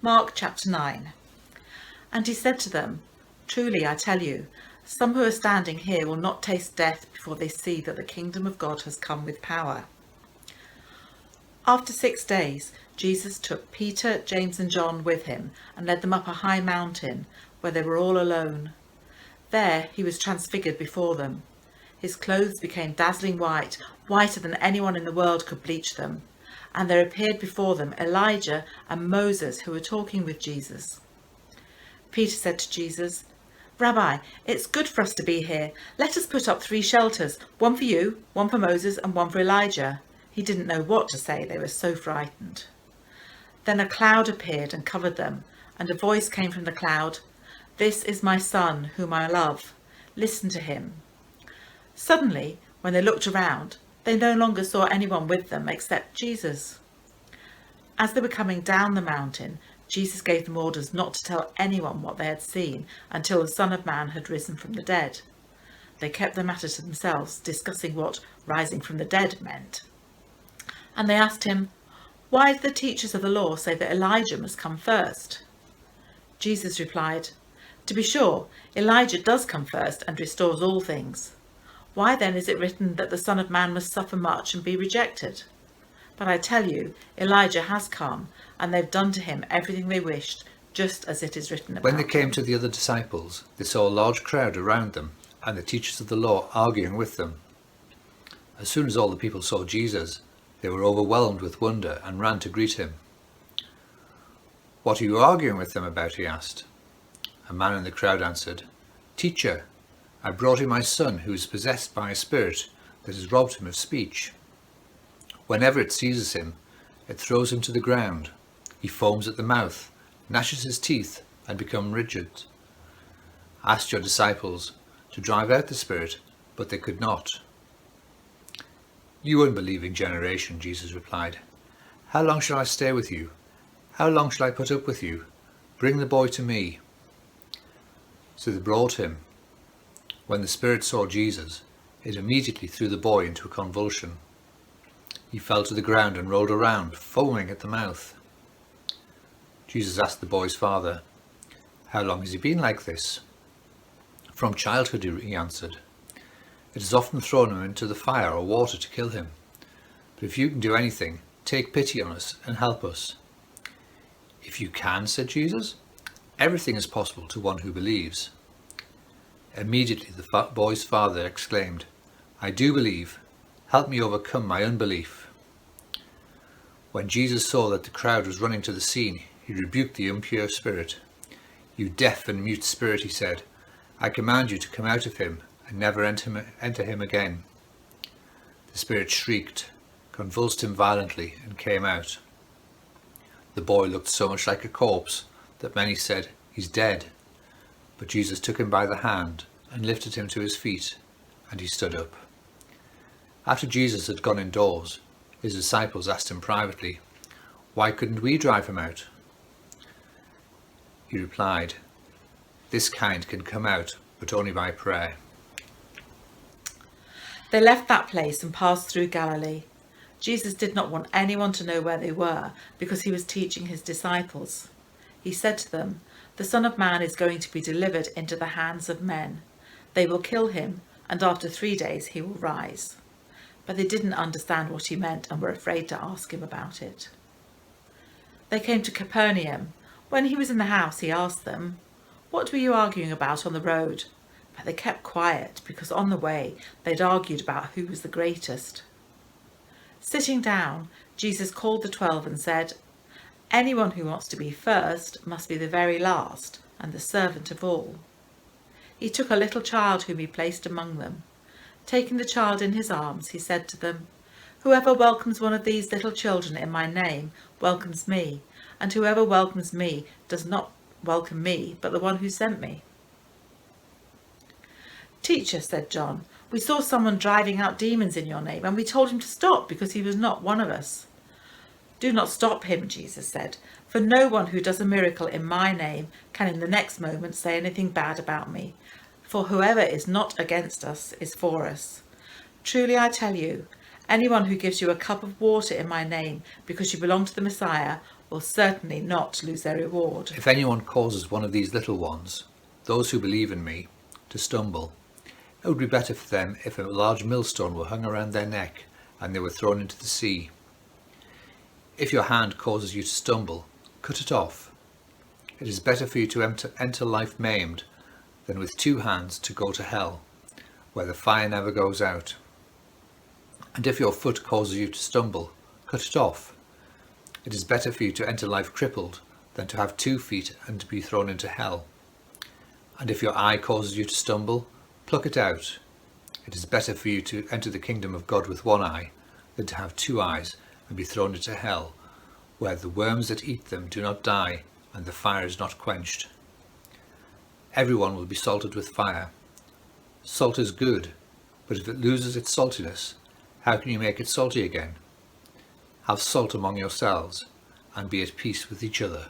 Mark chapter 9. And he said to them, "Truly I tell you, some who are standing here will not taste death before they see that the kingdom of God has come with power." After 6 days, Jesus took Peter, James and John with him and led them up a high mountain where they were all alone. There he was transfigured before them. His clothes became dazzling white, whiter than anyone in the world could bleach them. And there appeared before them Elijah and Moses, who were talking with Jesus. Peter said to Jesus, "Rabbi, it's good for us to be here. Let us put up 3 shelters, one for you, one for Moses and one for Elijah." He didn't know what to say, they were so frightened. Then a cloud appeared and covered them, and a voice came from the cloud, "This is my son, whom I love. Listen to him." Suddenly, when they looked around, they no longer saw anyone with them except Jesus. As they were coming down the mountain, Jesus gave them orders not to tell anyone what they had seen until the Son of Man had risen from the dead. They kept the matter to themselves, discussing what rising from the dead meant. And they asked him, "Why do the teachers of the law say that Elijah must come first?" Jesus replied, "To be sure, Elijah does come first and restores all things. Why then is it written that the Son of Man must suffer much and be rejected? But I tell you, Elijah has come, and they've done to him everything they wished, just as it is written about him." When they came to the other disciples, they saw a large crowd around them, and the teachers of the law arguing with them. As soon as all the people saw Jesus, they were overwhelmed with wonder and ran to greet him. "What are you arguing with them about?" he asked. A man in the crowd answered, "Teacher, I brought you my son who is possessed by a spirit that has robbed him of speech. Whenever it seizes him, it throws him to the ground. He foams at the mouth, gnashes his teeth, and becomes rigid. I asked your disciples to drive out the spirit, but they could not." "You unbelieving generation," Jesus replied, "how long shall I stay with you? How long shall I put up with you? Bring the boy to me." So they brought him. When the spirit saw Jesus, it immediately threw the boy into a convulsion. He fell to the ground and rolled around, foaming at the mouth. Jesus asked the boy's father, "How long has he been like this?" "From childhood," he answered. "It has often thrown him into the fire or water to kill him. But if you can do anything, take pity on us and help us." "If you can," said Jesus, "everything is possible to one who believes." Immediately the boy's father exclaimed, "I do believe. Help me overcome my unbelief." When Jesus saw that the crowd was running to the scene, he rebuked the impure spirit. "You deaf and mute spirit," he said, "I command you to come out of him and never enter him again." The spirit shrieked, convulsed him violently, and came out. The boy looked so much like a corpse that many said, "He's dead." But Jesus took him by the hand and lifted him to his feet, and he stood up. After Jesus had gone indoors, his disciples asked him privately, "Why couldn't we drive him out?" He replied, "This kind can come out, but only by prayer." They left that place and passed through Galilee. Jesus did not want anyone to know where they were, because he was teaching his disciples. He said to them, "The Son of Man is going to be delivered into the hands of men. They will kill him, and after 3 days he will rise." But they didn't understand what he meant and were afraid to ask him about it. They came to Capernaum. When he was in the house, he asked them, "What were you arguing about on the road?" But they kept quiet, because on the way they'd argued about who was the greatest. Sitting down, Jesus called the 12 and said, "Anyone who wants to be first must be the very last and the servant of all." He took a little child whom he placed among them. Taking the child in his arms, he said to them, "Whoever welcomes one of these little children in my name welcomes me, and whoever welcomes me does not welcome me, but the one who sent me." "Teacher," said John, "we saw someone driving out demons in your name, and we told him to stop because he was not one of us." "Do not stop him," Jesus said, "for no one who does a miracle in my name can in the next moment say anything bad about me. For whoever is not against us is for us. Truly I tell you, anyone who gives you a cup of water in my name because you belong to the Messiah will certainly not lose their reward. If anyone causes one of these little ones, those who believe in me, to stumble, it would be better for them if a large millstone were hung around their neck and they were thrown into the sea. If your hand causes you to stumble, cut it off. It is better for you to enter life maimed than with 2 hands to go to hell, where the fire never goes out. And if your foot causes you to stumble, cut it off. It is better for you to enter life crippled than to have 2 feet and to be thrown into hell. And if your eye causes you to stumble, pluck it out. It is better for you to enter the kingdom of God with 1 eye than to have 2 eyes and be thrown into hell, where the worms that eat them do not die and the fire is not quenched. Everyone will be salted with fire. Salt is good, but if it loses its saltiness, how can you make it salty again? Have salt among yourselves, and be at peace with each other.